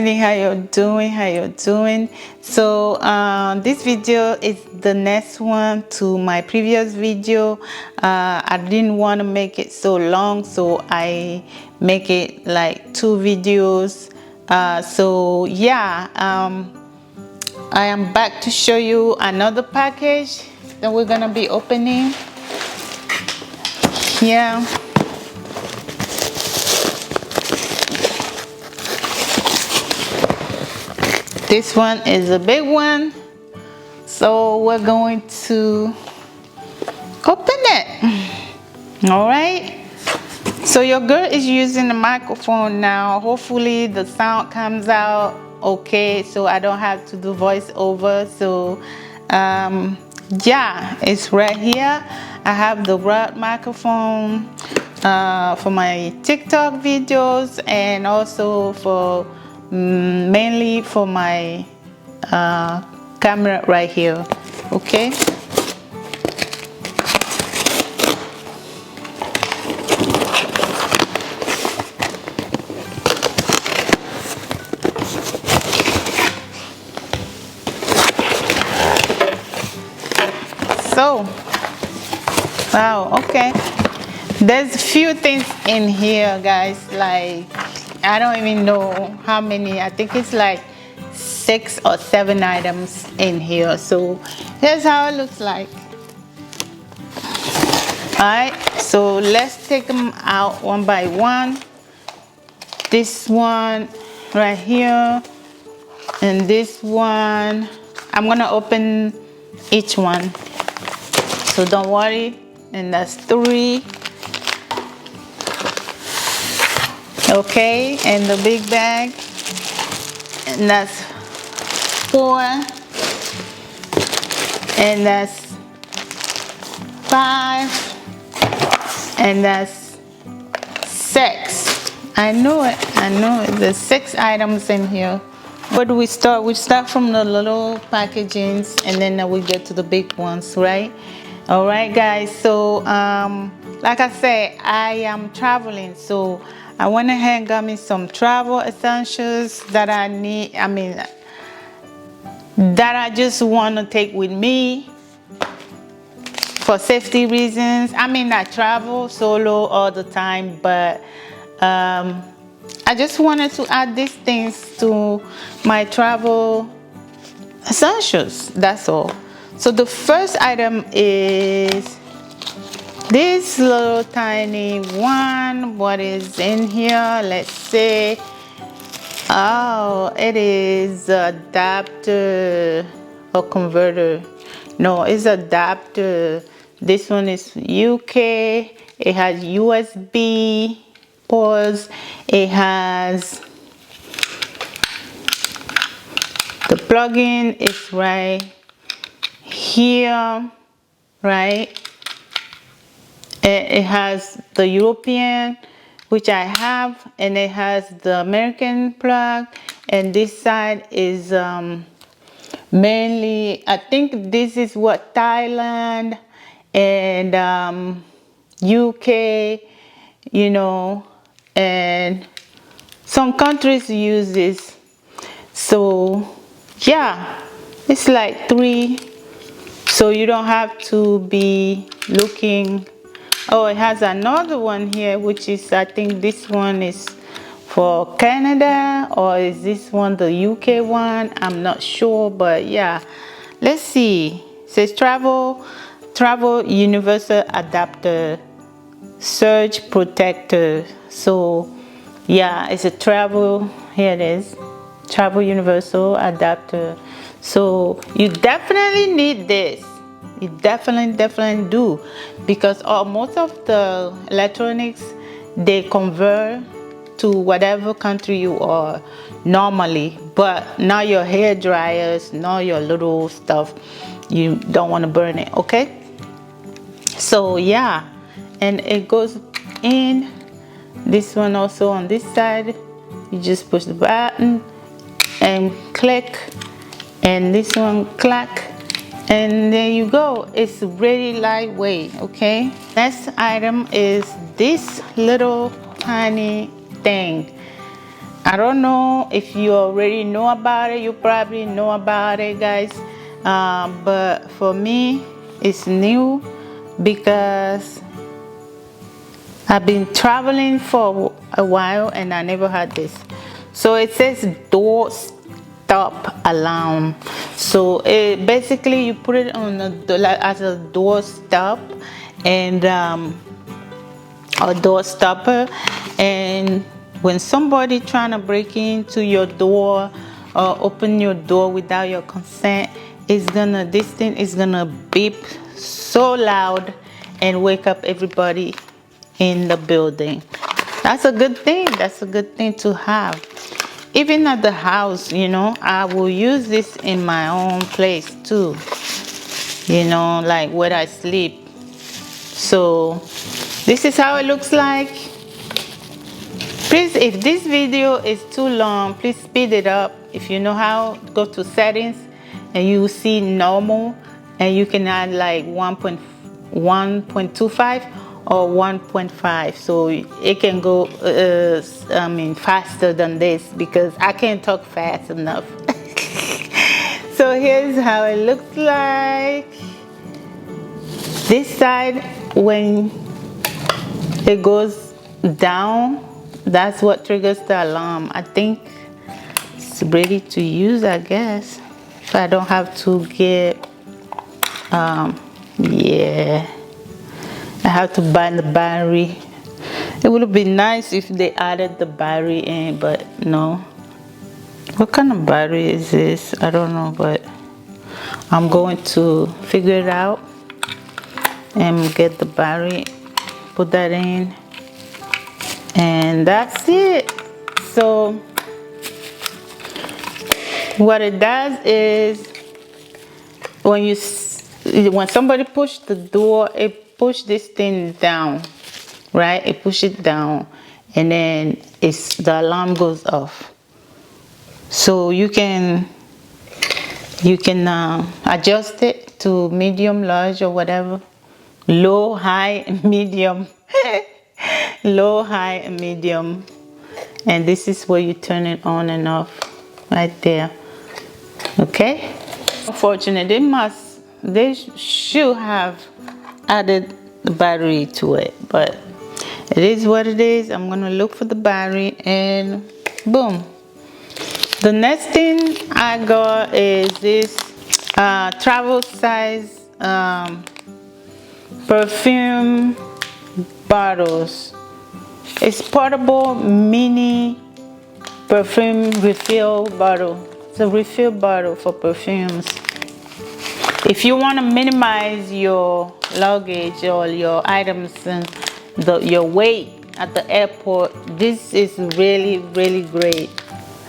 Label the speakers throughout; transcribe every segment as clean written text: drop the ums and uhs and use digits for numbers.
Speaker 1: everybody, how you're doing? So this video is the next one to my previous video. I didn't want to make it so long, so I make it like 2 videos. So yeah, I am back to show you another package that we're gonna be opening. Yeah. This one is a big one, so we're going to open it. All right, so your girl is using the microphone now. Hopefully the sound comes out okay, so I don't have to do voiceover. So yeah, it's right here. I have the Rode microphone for my TikTok videos, and also for mainly for my camera right here. Okay, so wow, okay, there's a few things in here, guys. Like, I don't even know how many. I think it's like 6 or 7 items in here. So here's how it looks like. All right, so let's take them out one by one. This one right here, and this one, I'm gonna open each one, so don't worry. And that's 3. Okay, and the big bag, and that's 4, and that's 5, and that's 6. I knew it. There's 6 items in here. Where do we start? We start from the little packagings, and then we get to the big ones, right? All right, guys. So like I said, I am traveling, so I went ahead and got me some travel essentials that I need. That I just want to take with me for safety reasons. I travel solo all the time, but I just wanted to add these things to my travel essentials. That's all. So the first item is this little tiny one. What is in here? Let's see. Oh, it is adapter or converter. No, it's adapter. This one is UK. It has USB ports. It has the plug-in is right here, right? It has the European, which I have, and it has the American plug, and this side is mainly, I think this is what Thailand and UK, you know, and some countries use this. So yeah, it's like 3, so you don't have to be looking. Oh, it has another one here, which is, I think this one is for Canada, or is this one the UK one? I'm not sure, but yeah, let's see. It says travel universal adapter surge protector. So yeah, it's a travel, here it is, travel universal adapter. So you definitely need this. You definitely do, because most of the electronics, they convert to whatever country you are normally, but not your hair dryers, not your little stuff. You don't want to burn it, okay? So yeah, and it goes in this one also. On this side, you just push the button and click, and this one clack, and there you go. It's really lightweight. Okay, next item is this little tiny thing. I don't know if you already know about it. You probably know about it, guys. But for me, it's new because I've been traveling for a while and I never had this. So it says door stop alarm. So basically you put it on as a door stop and a door stopper, and when somebody trying to break into your door or open your door without your consent, this thing is gonna beep so loud and wake up everybody in the building. That's a good thing. That's a good thing to have. Even at the house, you know, I will use this in my own place too, you know, like where I sleep. So this is how it looks like. Please, if this video is too long, please speed it up. If you know how, go to settings and you will see normal, and you can add like 1.25 or 1.5, so it can go faster than this because I can't talk fast enough. So here's how it looks like. This side, when it goes down, that's what triggers the alarm. I think it's ready to use, I guess, if I don't have to get yeah, I have to buy the battery. It would have been nice if they added the battery in, but no. What kind of battery is this? I don't know, but I'm going to figure it out and get the battery, put that in, and that's it. So what it does is when somebody push the door, it push this thing down, right? It push it down, and then the alarm goes off. So you can adjust it to medium, large, or whatever, low, high, medium. Low, high, and medium, and this is where you turn it on and off, right there. Okay. Unfortunately, they should have added the battery to it, but it is what it is. I'm gonna look for the battery, and boom. The next thing I got is this travel size perfume bottles. It's portable mini perfume refill bottle. It's a refill bottle for perfumes. If you want to minimize your luggage or your items and your weight at the airport, this is really, really great.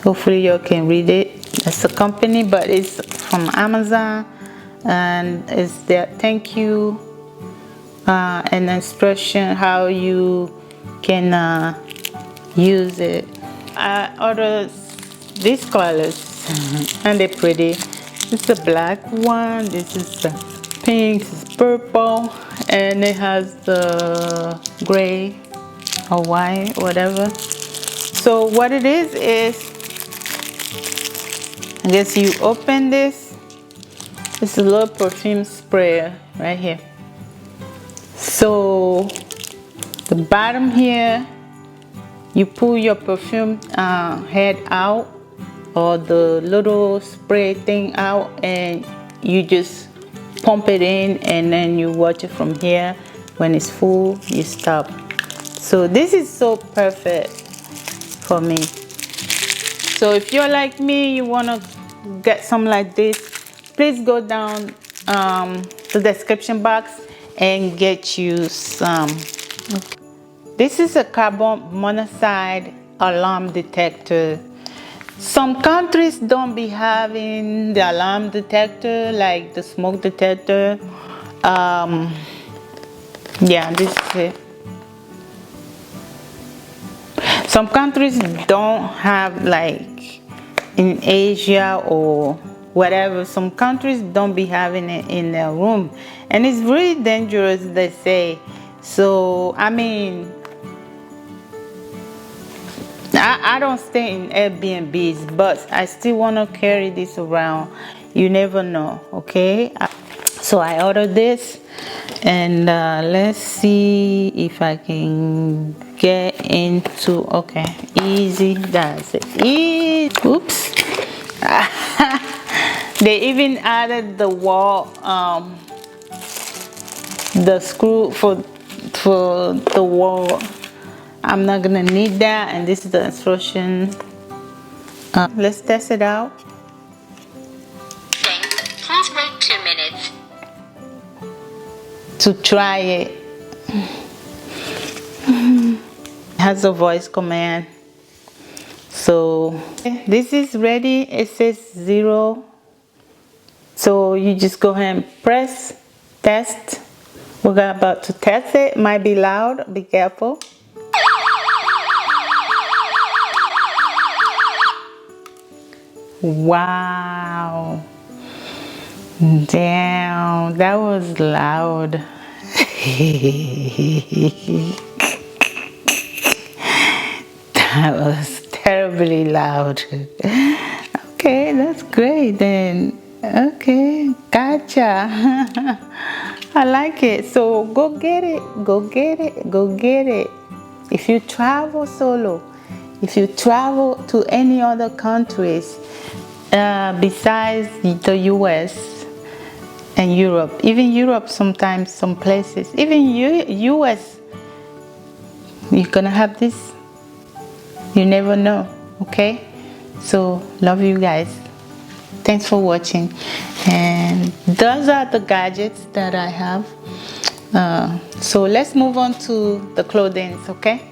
Speaker 1: Hopefully you can read it. It's a company, but it's from Amazon, and it's their thank you and instruction how you can use it. I ordered these colors and they're pretty. It's a black one, this is the pink, this is purple, and it has the gray or white, whatever. So what it is I guess you open this. It's a little perfume sprayer right here. So the bottom here, you pull your perfume head out, or the little spray thing out, and you just pump it in, and then you watch it from here. When it's full, you stop. So this is so perfect for me. So if you're like me, you want to get something like this, please go down the description box and get you some. This is a carbon monoxide alarm detector. Some countries don't be having the alarm detector, like the smoke detector. Yeah, this is it. Some countries don't have, like in Asia or whatever, some countries don't be having it in their room, and it's really dangerous, they say. So I mean, I don't stay in Airbnbs, but I still want to carry this around. You never know, okay? So I ordered this, and let's see if I can get into, okay, easy, that's it, easy. Oops. They even added the wall, the screw for the wall. I'm not gonna need that, and this is the instruction. Let's test it out.
Speaker 2: Please wait 2 minutes.
Speaker 1: To try it. It has a voice command. So this is ready. It says 0. So you just go ahead and press test. We're about to test it. Might be loud. Be careful. Wow. Damn, that was loud. That was terribly loud. Okay, that's great then. Okay, gotcha. I like it. So go get it, go get it, go get it. If you travel solo, if you travel to any other countries besides the US, and Europe, even Europe sometimes, some places, even US, you're gonna have this. You never know, okay? So love you guys. Thanks for watching. And those are the gadgets that I have. So let's move on to the clothing, okay?